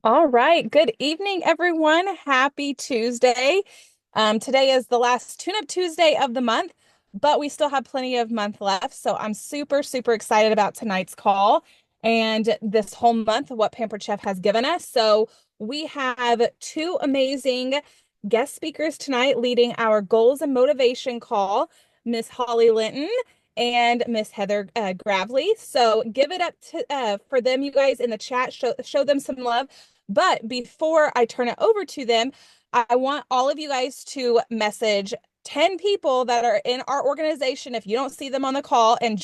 All right. Good evening, everyone. Happy Tuesday. Today is the last Tune-Up Tuesday of the month, but we still have plenty of month left. So I'm super, super excited about tonight's call and this whole month, what Pampered Chef has given us. So we have two amazing guest speakers tonight leading our goals and motivation call, Miss Holly Linton and Miss Heather Gravely. So give it up for them, you guys, in the chat. Show them some love. But before I turn it over to them, I want all of you guys to message 10 people that are in our organization if you don't see them on the call and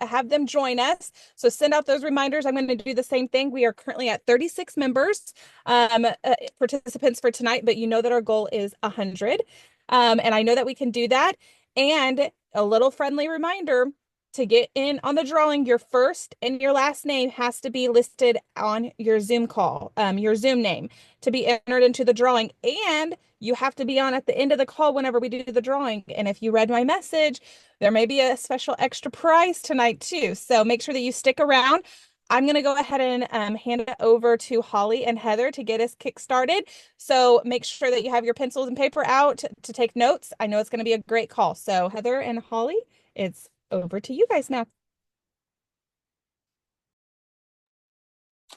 have them join us. So send out those reminders. I'm going to do the same thing. We are currently at 36 members, participants for tonight, but you know that our goal is 100. And I know that we can do that. And a little friendly reminder, to get in on the drawing, your first and your last name has to be listed on your Zoom call, your Zoom name to be entered into the drawing. And you have to be on at the end of the call whenever we do the drawing. And if you read my message, there may be a special extra prize tonight too. So make sure that you stick around. I'm going to go ahead and hand it over to Holly and Heather to get us kick started. So make sure that you have your pencils and paper out to take notes. I know it's going to be a great call. So Heather and Holly, it's over to you guys now.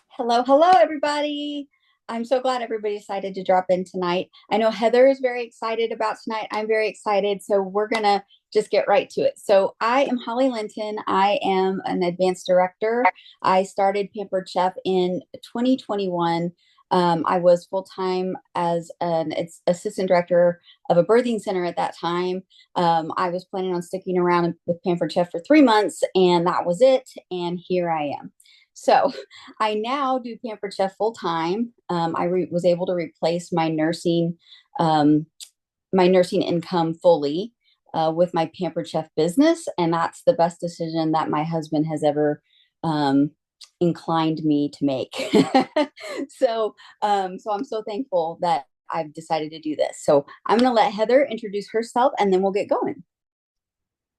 Hello, hello, everybody. I'm so glad everybody decided to drop in tonight. I know Heather is very excited about tonight. I'm very excited. So we're going to just get right to it. So I am Holly Linton. I am an advanced director. I started Pampered Chef in 2021. I was full time as an assistant director of a birthing center at that time. I was planning on sticking around with Pampered Chef for 3 months, and that was it. And here I am. So I now do Pampered Chef full time. Was able to replace um, my nursing income fully with my Pampered Chef business, and that's the best decision that my husband has ever um, inclined me to make. So I'm so thankful that I've decided to do this. So I'm going to let Heather introduce herself, and then we'll get going.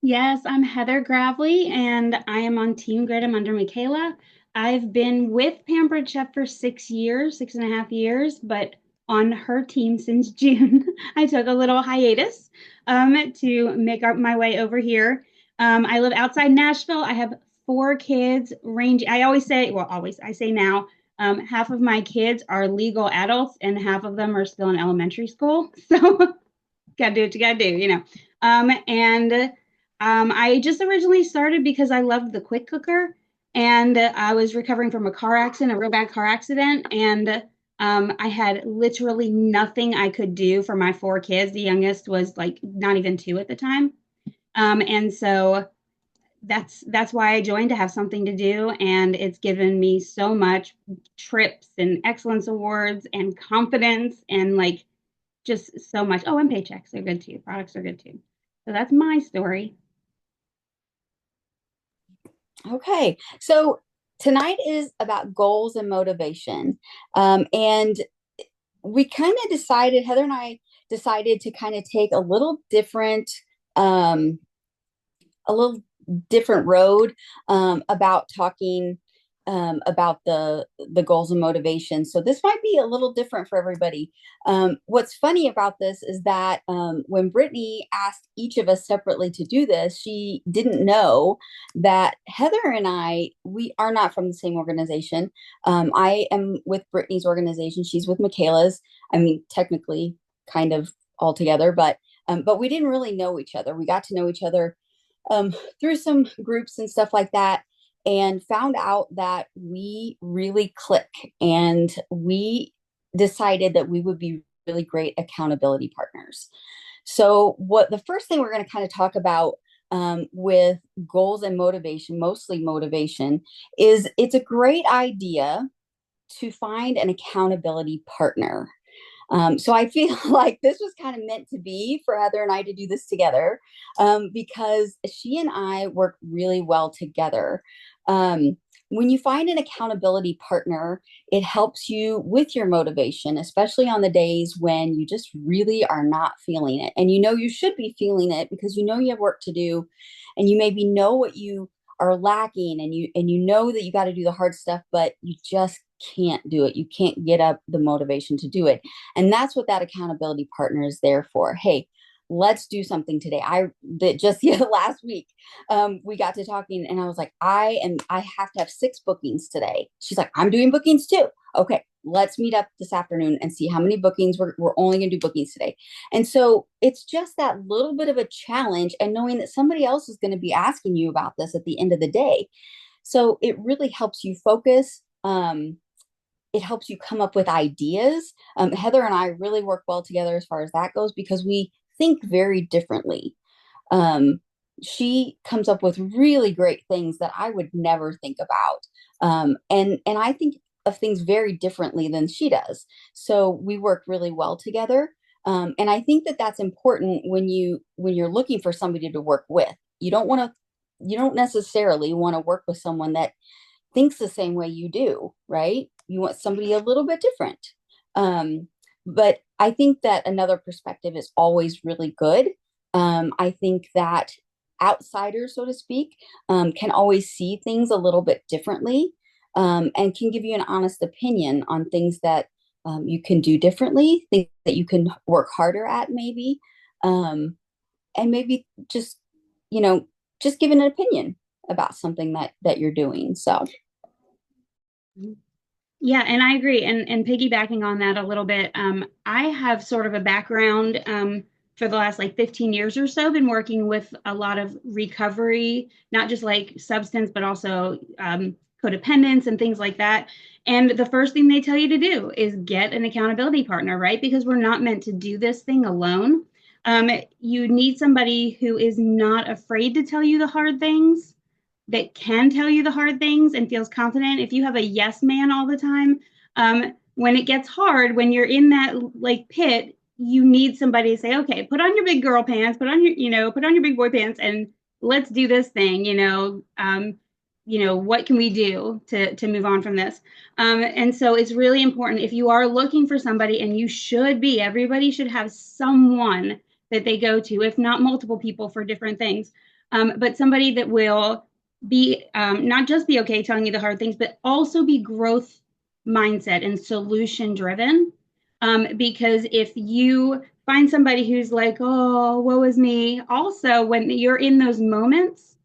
Yes, I'm Heather Gravely, and I am on Team Grid. I'm under Michaela. I've been with Pampered Chef for 6 years, 6.5 years, but on her team since June. I took a little hiatus to make up my way over here. I live outside Nashville. I have four kids, range. I always say, well, always, I say now, half of my kids are legal adults and half of them are still in elementary school. So, gotta do what you gotta do. And I just originally started because I loved the quick cooker, and I was recovering from a car accident, a real bad car accident, and I had literally nothing I could do for my four kids. The youngest was like not even two at the time, and so that's why I joined, to have something to do, and it's given me so much trips and excellence awards and confidence and like just so much. Oh, and paychecks are good too. Products are good too. So that's my story. Okay, so tonight is about goals and motivation. And we kind of decided, Heather and I decided to kind of take um, a little different road about talking about the goals and motivation. So this might be a little different for everybody. What's funny about this is that when Brittany asked each of us separately to do this, she didn't know that Heather and we are not from the same organization. I am with Brittany's organization. She's with Michaela's. I mean, technically, kind of all together, but we didn't really know each other. We got to know each other through some groups and stuff like that, and found out that we really click, and we decided that we would be really great accountability partners. So what the first thing we're going to kind of talk about with goals and motivation, mostly motivation, is it's a great idea to find an accountability partner. So I feel like this was kind of meant to be for Heather and I to do this together, because she and I work really well together. Um, when you find an accountability partner, it helps you with your motivation, especially on the days when you just really are not feeling it. And you know you should be feeling it because you know you have work to do, and you maybe know what you are lacking, and you know that you got to do the hard stuff, but you just can't do it. You can't get up the motivation to do it. And that's what that accountability partner is there for. Hey, let's do something today. I that just last week, we got to talking and I was like, I have to have 6 bookings today. She's like, I'm doing bookings too. Okay, let's meet up this afternoon and see how many bookings we're only going to do bookings today. And so it's just that little bit of a challenge and knowing that somebody else is going to be asking you about this at the end of the day. So it really helps you focus. It helps you come up with ideas. Heather and I really work well together as far as that goes because we think very differently. She comes up with really great things that I would never think about. And I think of things very differently than she does. So we work really well together. And I think that that's important when you're looking for somebody to work with. You don't necessarily want to work with someone that thinks the same way you do, right? You want somebody a little bit different. But I think that another perspective is always really good. I think that outsiders, so to speak, can always see things a little bit differently, and can give you an honest opinion on things that you can do differently, things that you can work harder at, maybe, and maybe just, just give an opinion about something that you're doing. So. Yeah, and I agree. And piggybacking on that a little bit, I have sort of a background for the last like 15 years or so, been working with a lot of recovery, not just like substance, but also codependence and things like that. And the first thing they tell you to do is get an accountability partner, right? Because we're not meant to do this thing alone. You need somebody who is not afraid to tell you the hard things, that can tell you the hard things and feels confident. If you have a yes man all the time, when it gets hard, when you're in that like pit, you need somebody to say, okay, put on your big girl pants, put on your big boy pants, and let's do this thing. What can we do to move on from this? And so it's really important if you are looking for somebody, and everybody should have someone that they go to, if not multiple people for different things, but somebody that will be not just be okay telling you the hard things, but also be growth mindset and solution driven. Because if you find somebody who's like, oh, woe is me, also when you're in those moments,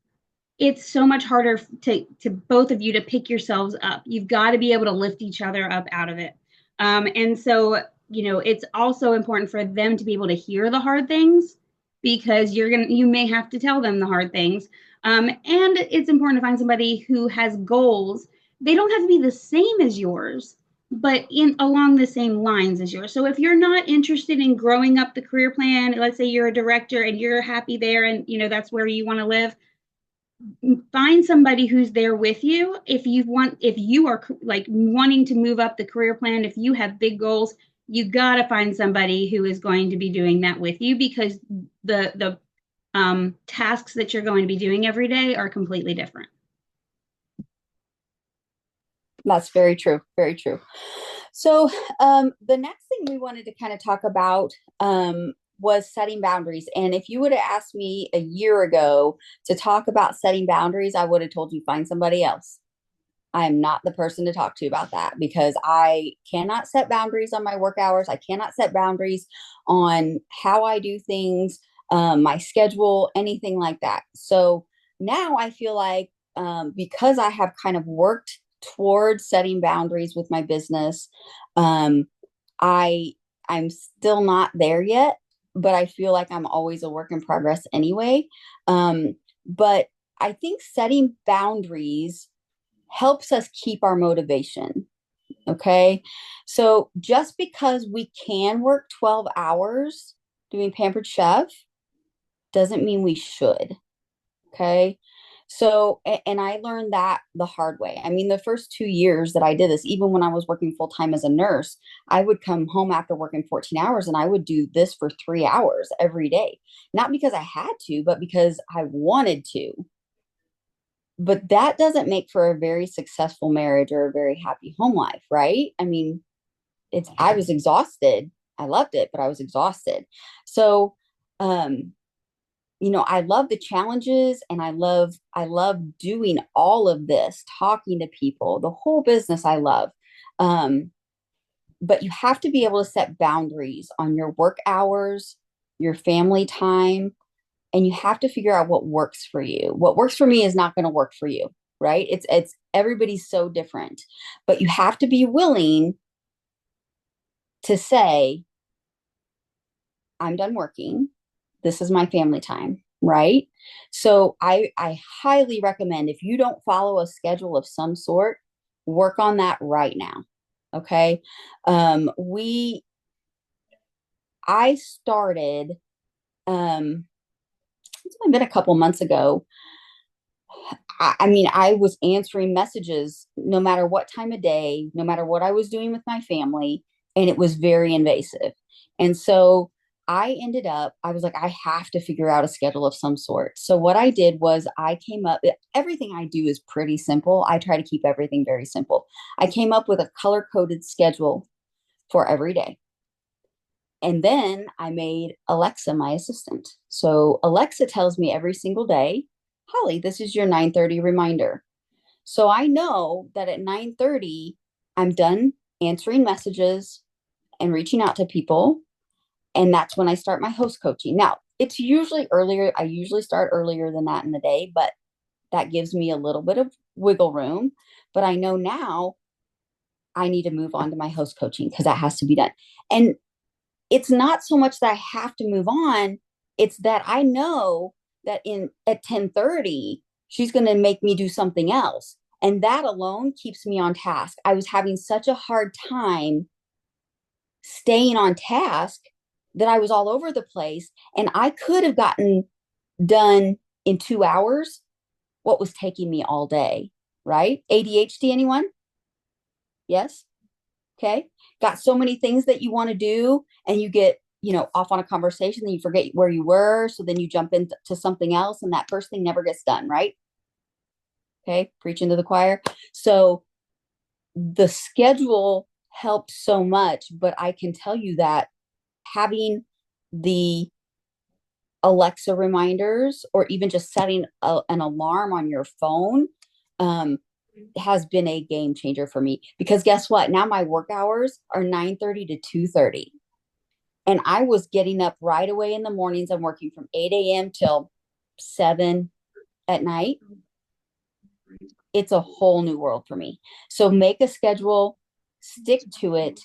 it's so much harder to both of you to pick yourselves up. You've got to be able to lift each other up out of it. And so, it's also important for them to be able to hear the hard things, because you may have to tell them the hard things. And it's important to find somebody who has goals. They don't have to be the same as yours, but along the same lines as yours. So if you're not interested in growing up the career plan, let's say you're a director and you're happy there and that's where you want to live, find somebody who's there with you. If you are like wanting to move up the career plan, if you have big goals, you got to find somebody who is going to be doing that with you, because the tasks that you're going to be doing every day are completely different. That's very true. Very true. So the next thing we wanted to kind of talk about was setting boundaries. And if you would have asked me a year ago to talk about setting boundaries, I would have told you find somebody else. I am not the person to talk to about that, because I cannot set boundaries on my work hours. I cannot set boundaries on how I do things, my schedule, anything like that. So now I feel like because I have kind of worked towards setting boundaries with my business, I'm still not there yet, but I feel like I'm always a work in progress anyway. But I think setting boundaries helps us keep our motivation. Okay. So just because we can work 12 hours doing Pampered Chef doesn't mean we should. Okay. So, and I learned that the hard way. I mean, the first 2 years that I did this, even when I was working full time as a nurse, I would come home after working 14 hours and I would do this for 3 hours every day. Not because I had to, but because I wanted to. But that doesn't make for a very successful marriage or a very happy home life, right? I mean, I was exhausted. I loved it, but I was exhausted. So, I love the challenges, and I love doing all of this, talking to people, the whole business I love. Um, but you have to be able to set boundaries on your work hours, your family time, and you have to figure out what works for you. What works for me is not going to work for you, right? It's everybody's so different, but you have to be willing to say, I'm done working. This is my family time, right? So I highly recommend, if you don't follow a schedule of some sort, work on that right now. Okay. We I started it's only been a couple months ago. I mean, I was answering messages no matter what time of day, no matter what I was doing with my family, and it was very invasive. And so I was like, I have to figure out a schedule of some sort. So what I did was I came up, everything I do is pretty simple. I try to keep everything very simple. I came up with a color coded schedule for every day. And then I made Alexa my assistant. So Alexa tells me every single day, Holly, this is your 9:30 reminder. So I know that at 9:30, I'm done answering messages and reaching out to people. And that's when I start my host coaching. Now, it's usually earlier. I usually start earlier than that in the day, but that gives me a little bit of wiggle room. But I know now I need to move on to my host coaching because that has to be done. And it's not so much that I have to move on, it's that I know that in at 10:30 she's going to make me do something else, and that alone keeps me on task. I was having such a hard time staying on task that I was all over the place, and I could have gotten done in 2 hours what was taking me all day, right? ADHD, anyone? Yes. Okay. Got so many things that you want to do, and you get, off on a conversation, then you forget where you were. So then you jump into something else, and that first thing never gets done, right? Okay. Preaching to the choir. So the schedule helped so much, but I can tell you that having the Alexa reminders, or even just setting an alarm on your phone, has been a game changer for me, because guess what? Now my work hours are 9:30 to 2:30. And I was getting up right away in the mornings. I'm working from 8 a.m. till 7 at night. It's a whole new world for me. So make a schedule, stick to it,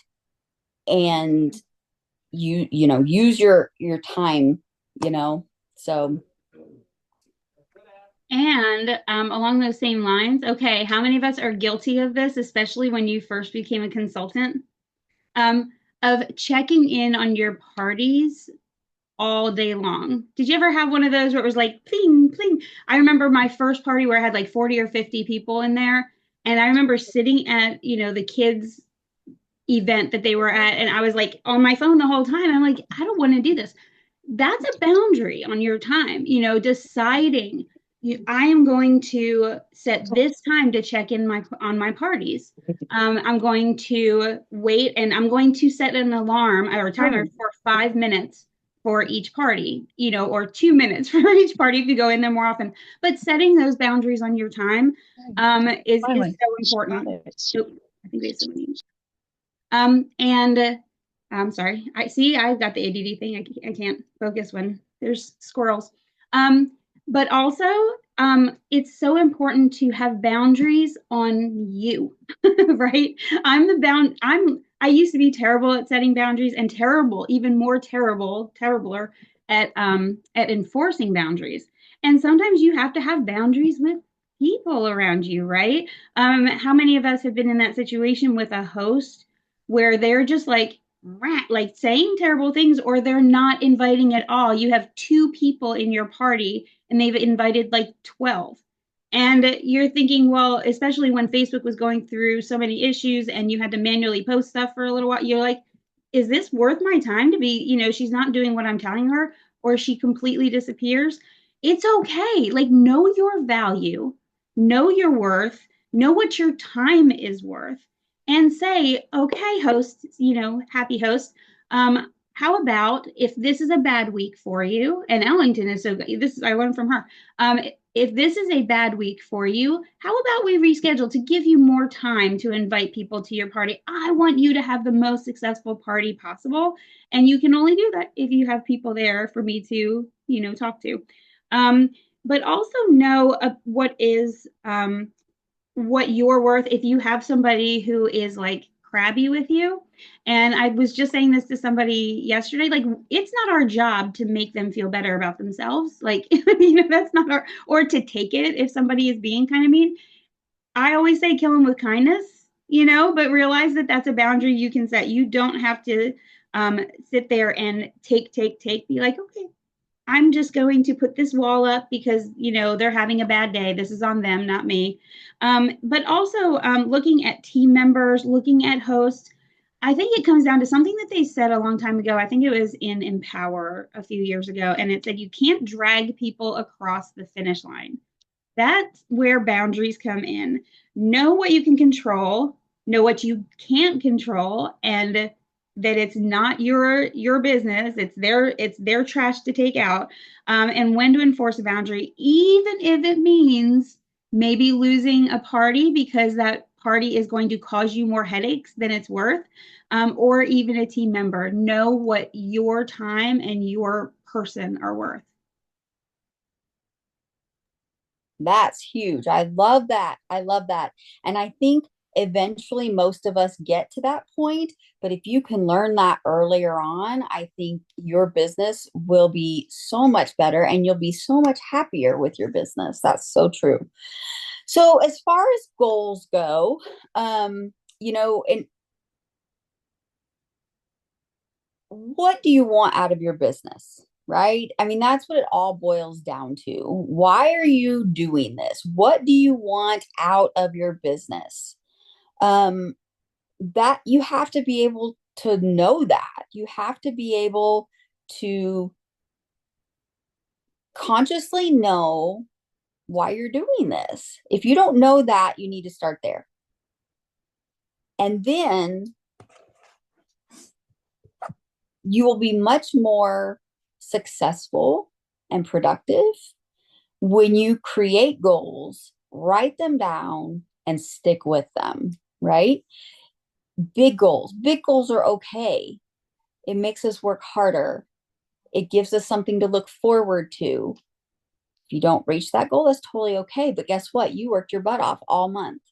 and use your time, so. And along those same lines, okay, how many of us are guilty of this, especially when you first became a consultant, of checking in on your parties all day long? Did you ever have one of those where it was like pling, pling? I remember my first party where I had like 40 or 50 people in there. And I remember sitting at, the kids' event that they were at, and I was like on my phone the whole time. I'm like, I don't want to do this. That's a boundary on your time, deciding I am going to set this time to check in on my parties. I'm going to wait, and I'm going to set an alarm or a timer for 5 minutes for each party, or 2 minutes for each party if you go in there more often. But setting those boundaries on your time is so important. So I think we have somebody. And I'm sorry. I've got the ADD thing. I can't focus when there's squirrels. But also, it's so important to have boundaries on you, right? I used to be terrible at setting boundaries, and even more terribler at enforcing boundaries. And sometimes you have to have boundaries with people around you, right? How many of us have been in that situation with a host where they're just like saying terrible things, or they're not inviting at all? You have 2 people in your party and they've invited like 12. And you're thinking, well, especially when Facebook was going through so many issues and you had to manually post stuff for a little while, you're like, is this worth my time to be, she's not doing what I'm telling her, or she completely disappears? It's okay. Like, know your value, know your worth, know what your time is worth, and say, okay, host, happy host, how about if this is a bad week for you? And Ellington is so good. I learned from her. if this is a bad week for you, how about we reschedule to give you more time to invite people to your party? I want you to have the most successful party possible. And you can only do that if you have people there for me to, talk to. But also know what you're worth. If you have somebody who is like crabby with you, and I was just saying this to somebody yesterday, like it's not our job to make them feel better about themselves. Like, that's not or to take it if somebody is being kind of mean. I always say kill them with kindness, but realize that that's a boundary you can set. You don't have to sit there and take. Be like, okay, I'm just going to put this wall up because, they're having a bad day. This is on them, not me. But also looking at team members, looking at hosts. I think it comes down to something that they said a long time ago. I think it was in Empower a few years ago. And it said, you can't drag people across the finish line. That's where boundaries come in. Know what you can control, know what you can't control, and that it's not your business. It's their trash to take out, and when to enforce a boundary, even if it means maybe losing a party because that party is going to cause you more headaches than it's worth, or even a team member. Know what your time and your person are worth. That's huge. I love that. I love that. And I think eventually most of us get to that point. But if you can learn that earlier on, I think your business will be so much better and you'll be so much happier with your business. That's so true. So as far as goals go, and what do you want out of your business? Right? I mean, that's what it all boils down to. Why are you doing this? What do you want out of your business? That you have to be able to know that. You have to be able to consciously know why you're doing this. If you don't know that, you need to start there. And then you will be much more successful and productive when you create goals, write them down, and stick with them, right? Big goals are okay. It makes us work harder. It gives us something to look forward to. If you don't reach that goal, that's totally okay. But guess what? You worked your butt off all month.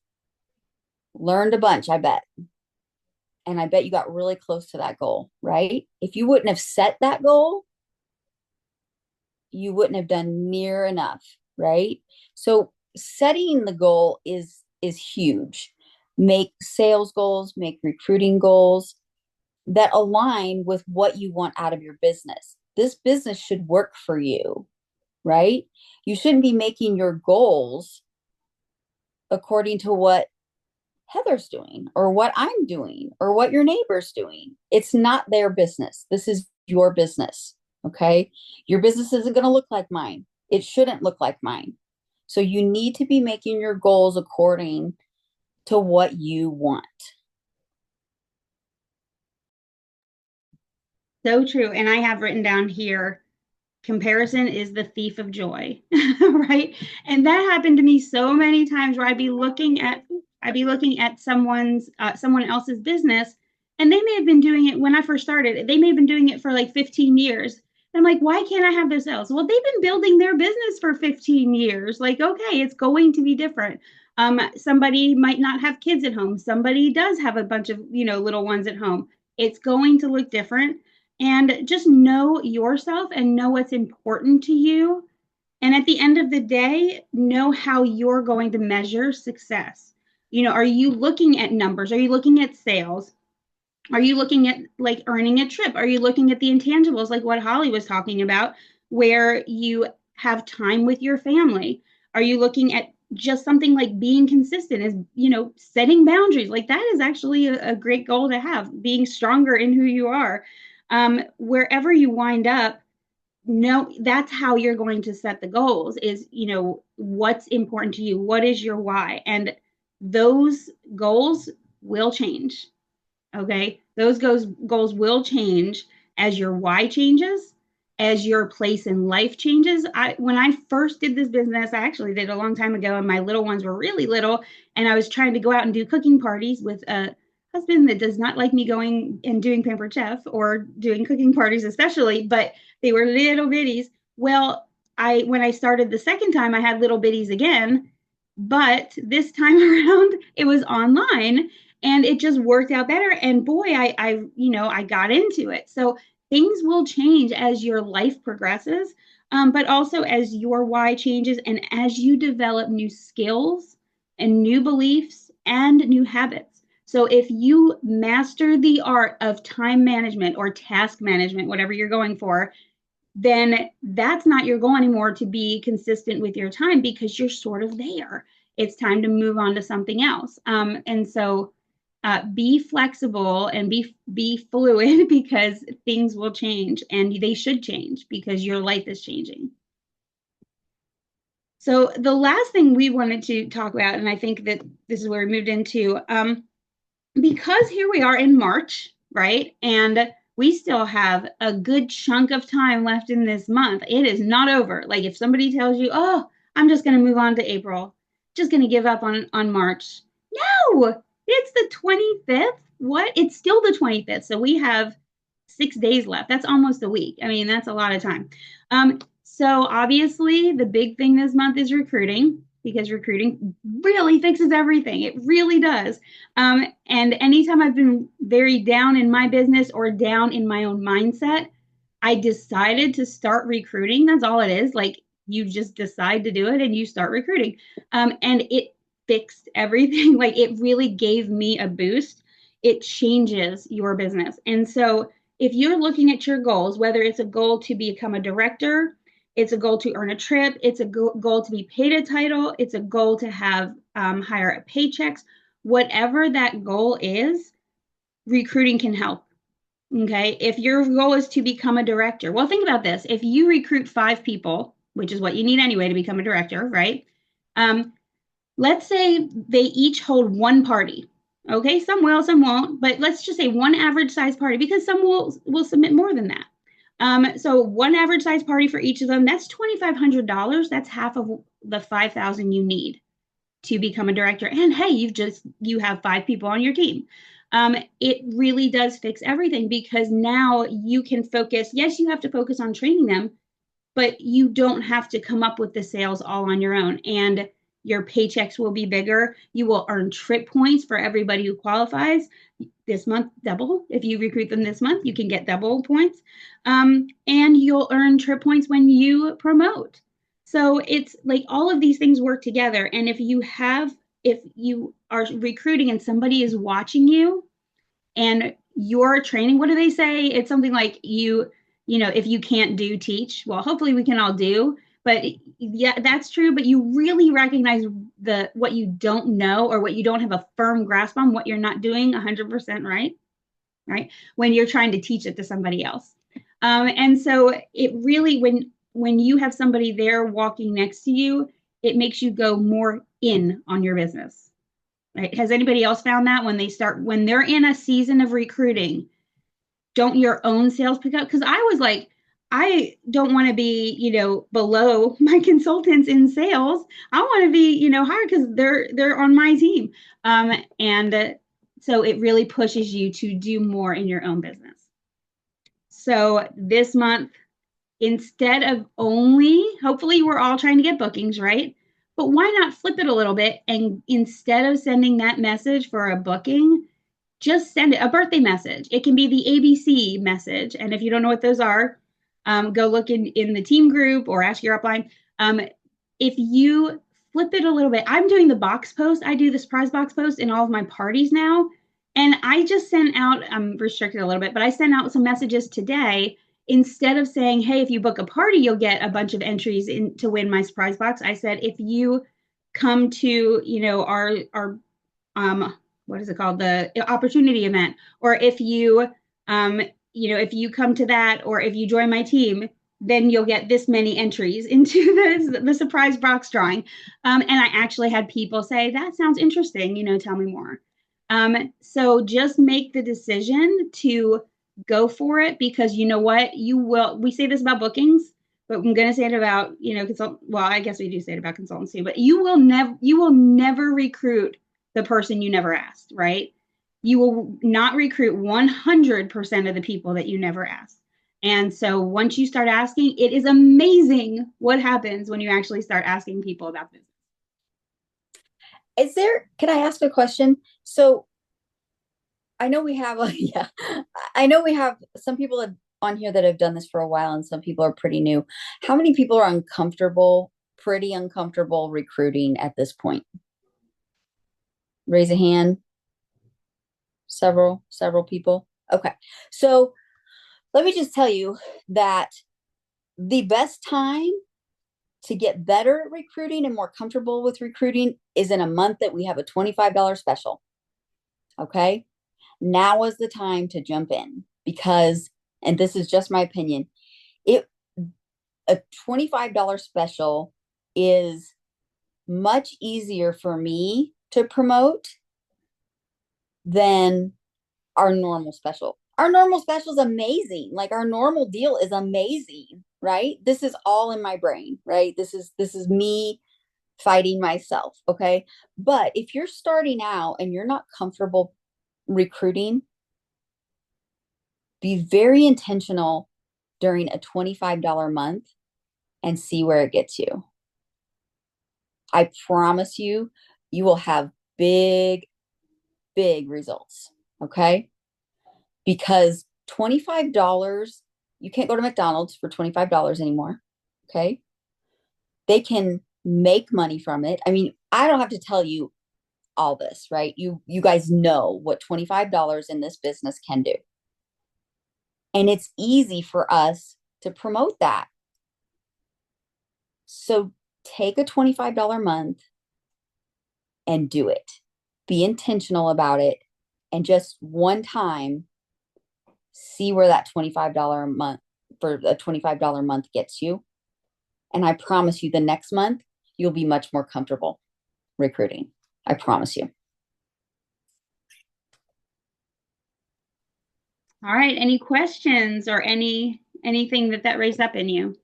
Learned a bunch, I bet. And I bet you got really close to that goal, right? If you wouldn't have set that goal, you wouldn't have done near enough, right? So setting the goal is huge. Make sales goals, make recruiting goals that align with what you want out of your business. This business should work for you, right? You shouldn't be making your goals according to what Heather's doing or what I'm doing or what your neighbor's doing. It's not their business. This is your business. Okay. Your business isn't going to look like mine. It shouldn't look like mine. So you need to be making your goals according to what you want. So true. And I have written down here, comparison is the thief of joy, right? And that happened to me so many times where I'd be looking at someone else's business, and they may have been doing it when I first started. They may have been doing it for like 15 years. And I'm like, why can't I have those sales? Well, they've been building their business for 15 years. Like, okay, it's going to be different. Somebody might not have kids at home. Somebody does have a bunch of, little ones at home. It's going to look different. And just know yourself and know what's important to you. And at the end of the day, know how you're going to measure success. Are you looking at numbers? Are you looking at sales? Are you looking at like earning a trip? Are you looking at the intangibles like what Holly was talking about, where you have time with your family? Are you looking at just something like being consistent, is, setting boundaries? Like that is actually a great goal to have, being stronger in who you are. Wherever you wind up, no, that's how you're going to set the goals is, what's important to you, what is your why, and those goals will change. Okay, those goals will change as your why changes as your place in life changes. When I first did this business, I actually did a long time ago, and my little ones were really little, and I was trying to go out and do cooking parties with a husband that does not like me going and doing Pampered Chef or doing cooking parties especially, but they were little bitties. Well, when I started the second time, I had little bitties again, but this time around it was online, and it just worked out better. And boy, I got into it. So things will change as your life progresses, but also as your why changes and as you develop new skills and new beliefs and new habits. So if you master the art of time management or task management, whatever you're going for, then that's not your goal anymore, to be consistent with your time, because you're sort of there. It's time to move on to something else. And so be flexible and be fluid, because things will change, and they should change because your life is changing. So the last thing we wanted to talk about, and I think that this is where we moved into, because here we are in March, right? And we still have a good chunk of time left in this month. It is not over. Like if somebody tells you, oh, I'm just going to move on to April, just going to give up on March. No, it's the 25th. What? It's still the 25th. So we have 6 days left. That's almost a week. I mean, that's a lot of time. So obviously the big thing this month is recruiting, because recruiting really fixes everything. It really does. And anytime I've been very down in my business or down in my own mindset, I decided to start recruiting. That's all it is. Like you just decide to do it and you start recruiting. And it fixed everything. Like it really gave me a boost. It changes your business. And so if you're looking at your goals, whether it's a goal to become a director, it's a goal to earn a trip, it's a goal to be paid a title, it's a goal to have higher paychecks, whatever that goal is, recruiting can help. Okay. If your goal is to become a director, well, think about this. If you recruit 5 people, which is what you need anyway to become a director, right? Let's say they each hold one party. Okay. Some will, some won't, but let's just say one average size party, because some will submit more than that. So one average size party for each of them, that's $2,500. That's half of the $5,000 you need to become a director. And hey, you have 5 people on your team. It really does fix everything, because now you can focus. Yes, you have to focus on training them, but you don't have to come up with the sales all on your own. And your paychecks will be bigger. You will earn trip points for everybody who qualifies. This month, double. If you recruit them this month, you can get double points. And you'll earn trip points when you promote. So it's like all of these things work together. And if you are recruiting and somebody is watching you and you're training, what do they say? It's something like if you can't do, teach. Well, hopefully we can all do. But yeah, that's true. But you really recognize what you don't know, or what you don't have a firm grasp on, what you're not doing 100% right? When you're trying to teach it to somebody else. And so it really, when you have somebody there walking next to you, it makes you go more in on your business, right? Has anybody else found that when they're in a season of recruiting, don't your own sales pick up? Because I was like, I don't want to be, below my consultants in sales. I want to be, higher, because they're on my team. So it really pushes you to do more in your own business. So this month, instead of hopefully we're all trying to get bookings, right? But why not flip it a little bit? And instead of sending that message for a booking, just send it a birthday message. It can be the ABC message. And if you don't know what those are, go look in the team group or ask your upline. If you flip it a little bit, I'm doing the box post. I do the surprise box post in all of my parties now. And I just sent out, I'm restricted a little bit, but I sent out some messages today. Instead of saying, hey, if you book a party, you'll get a bunch of entries to win my surprise box. I said, if you come to, our what is it called? The opportunity event, or if you, if you come to that, or if you join my team, then you'll get this many entries into the surprise box drawing. And I actually had people say, that sounds interesting, tell me more. So just make the decision to go for it, because you know what? You will, we say this about bookings, but I'm going to say it about, well, I guess we do say it about consultants too, but you will never recruit the person you never asked, right? You will not recruit 100% of the people that you never asked. And so once you start asking, it is amazing what happens when you actually start asking people about this. Can I ask a question? So I know we have, yeah, I know we have some people on here that have done this for a while and some people are pretty new. How many people are pretty uncomfortable recruiting at this point? Raise a hand. Several people. Okay. So let me just tell you that the best time to get better at recruiting and more comfortable with recruiting is in a month that we have a $25 special. Okay. Now is the time to jump in because, and this is just my opinion, a $25 special is much easier for me to promote than our normal special. Our normal special is amazing. Like our normal deal is amazing, right? This is all in my brain, right? This is me fighting myself, okay? But if you're starting out and you're not comfortable recruiting, be very intentional during a $25 month and see where it gets you. I promise you, you will have big results, okay? Because $25, you can't go to McDonald's for $25 anymore, okay? They can make money from it. I mean, I don't have to tell you all this, right? You guys know what $25 in this business can do. And it's easy for us to promote that. So take a $25 month and do it. Be intentional about it. And just one time, see where that $25 a month for a $25 month gets you. And I promise you the next month, you'll be much more comfortable recruiting. I promise you. All right. Any questions or anything that raised up in you?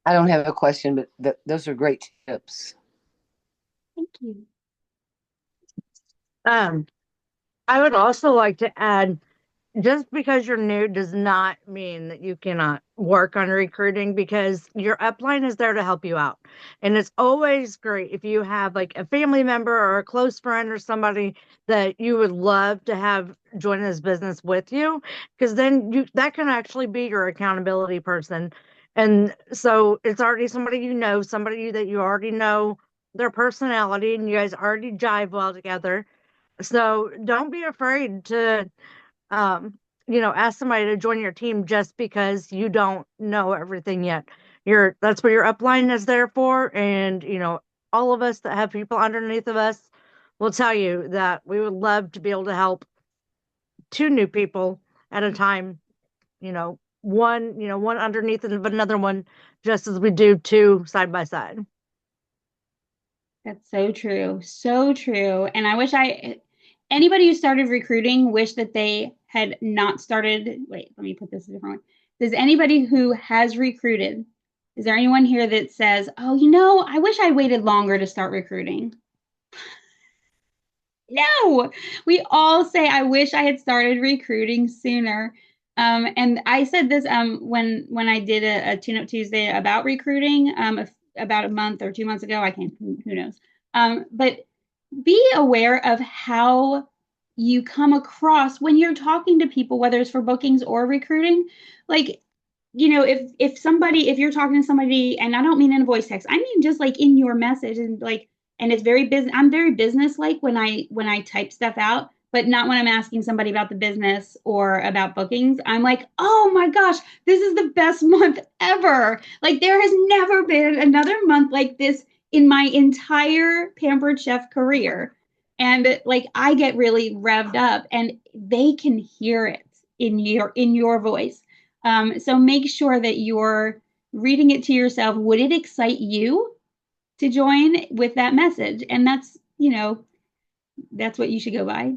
I don't have a question, but those are great tips. Thank you. I would also like to add, just because you're new does not mean that you cannot work on recruiting, because your upline is there to help you out. And it's always great if you have like a family member or a close friend or somebody that you would love to have join this business with you, because then that can actually be your accountability person. And so it's already somebody somebody that you already know their personality and you guys already jive well together. So don't be afraid to ask somebody to join your team just because you don't know everything yet. That's what your upline is there for. And, all of us that have people underneath of us will tell you that we would love to be able to help two new people at a time, one underneath of another one, just as we do two side by side. That's so true. So true. And I wish anybody who started recruiting wish that they had not started. Wait, let me put this a different way. Does anybody who has recruited, is there anyone here that says, oh, I wish I waited longer to start recruiting? No, we all say, I wish I had started recruiting sooner. And I said this when I did a Tune Up Tuesday about recruiting about a month or 2 months ago. Who knows? But be aware of how you come across when you're talking to people, whether it's for bookings or recruiting. Like, if you're talking to somebody, and I don't mean in a voice text, I mean just like in your message, and like, and it's very business. I'm very business-like when I type stuff out, but not when I'm asking somebody about the business or about bookings. I'm like, oh my gosh, this is the best month ever. Like there has never been another month like this in my entire Pampered Chef career. And like I get really revved up, and they can hear it in your voice. So make sure that you're reading it to yourself. Would it excite you to join with that message. And that's, that's what you should go by.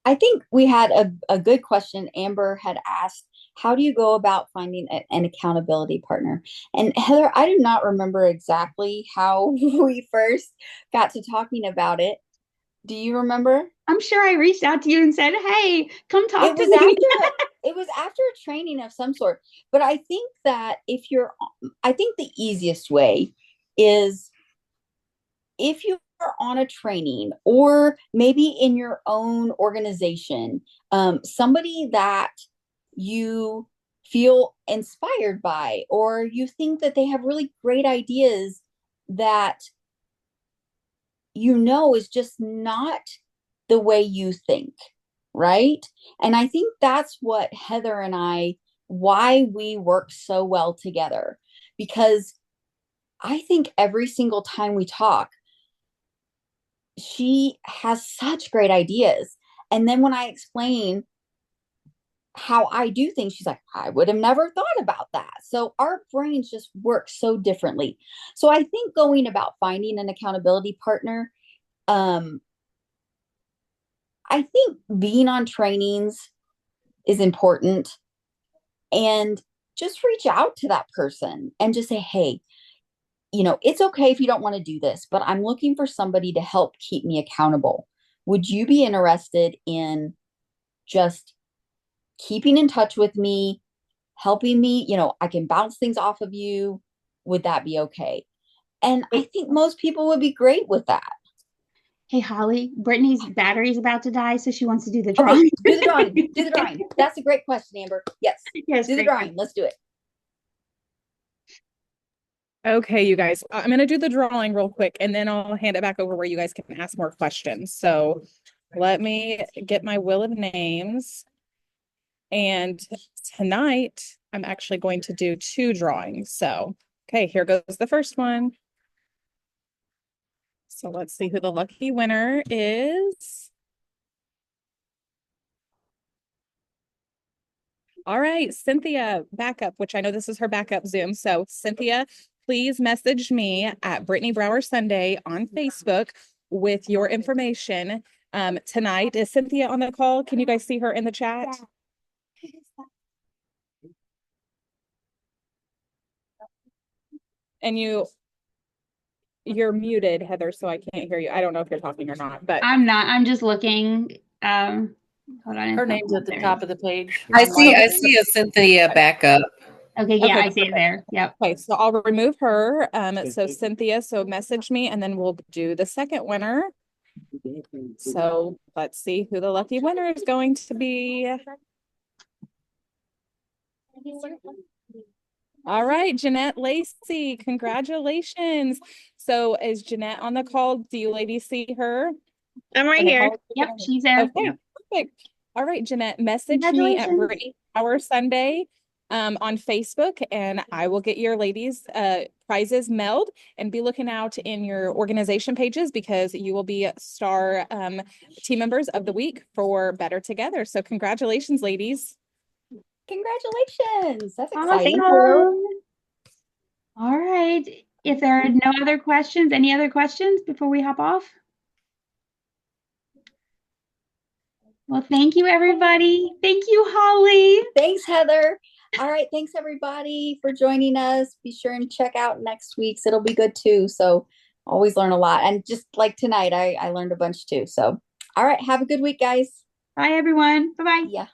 I think we had a good question. Amber had asked, how do you go about finding an accountability partner? And Heather, I do not remember exactly how we first got to talking about it. Do you remember? I'm sure I reached out to you and said, hey, come talk to me. It was after a training of some sort. But I think that I think the easiest way is if you are on a training or maybe in your own organization, somebody that you feel inspired by, or you think that they have really great ideas that is just not the way you think, right? And I think that's what Heather and why we work so well together, because I think every single time we talk, she has such great ideas. And then when I explain how I do things, she's like, I would have never thought about that. So our brains just work so differently. So I think going about finding an accountability partner, I think being on trainings is important, and just reach out to that person and just say, hey, it's okay if you don't want to do this, but I'm looking for somebody to help keep me accountable. Would you be interested in just keeping in touch with me, helping me? I can bounce things off of you. Would that be okay? And I think most people would be great with that. Hey, Holly, Brittany's battery's about to die, so she wants to do the drawing. Okay, do the drawing. Do the drawing. That's a great question, Amber. Yes. Do the drawing. Let's do it. Okay, you guys, I'm going to do the drawing real quick and then I'll hand it back over where you guys can ask more questions. So let me get my wheel of names. And tonight I'm actually going to do 2 drawings. So, okay, here goes the first one. So let's see who the lucky winner is. All right, Cynthia, backup, which I know this is her backup Zoom. So Cynthia, please message me at Brittany Brower Sunday on Facebook with your information. Tonight, is Cynthia on the call? Can you guys see her in the chat? And you're muted, Heather, so I can't hear you. I don't know if you're talking or not, but I'm not. I'm just looking. Hold on. Her name's at the top of the page. I see a Cynthia backup. Okay, yeah, Okay, I see it there. Yep. Okay, so I'll remove her. So Cynthia, so message me and then we'll do the second winner. So let's see who the lucky winner is going to be. All right, Jeanette Lacey, congratulations. So is Jeanette on the call? Do you ladies see her? I'm right here. Yep, she's there. Okay, perfect. All right, Jeanette, message me at Brittany Brower Sunday on Facebook, and I will get your ladies prizes mailed, and be looking out in your organization pages because you will be star team members of the week for Better Together. So congratulations, ladies. Congratulations. That's exciting. exciting. All right. If there are no other questions, any other questions before we hop off? Well, thank you, everybody. Thank you, Holly. Thanks, Heather. All right. Thanks, everybody, for joining us. Be sure and check out next week's. It'll be good, too. So always learn a lot. And just like tonight, I learned a bunch, too. So, all right. Have a good week, guys. Bye, everyone. Bye-bye. Yeah.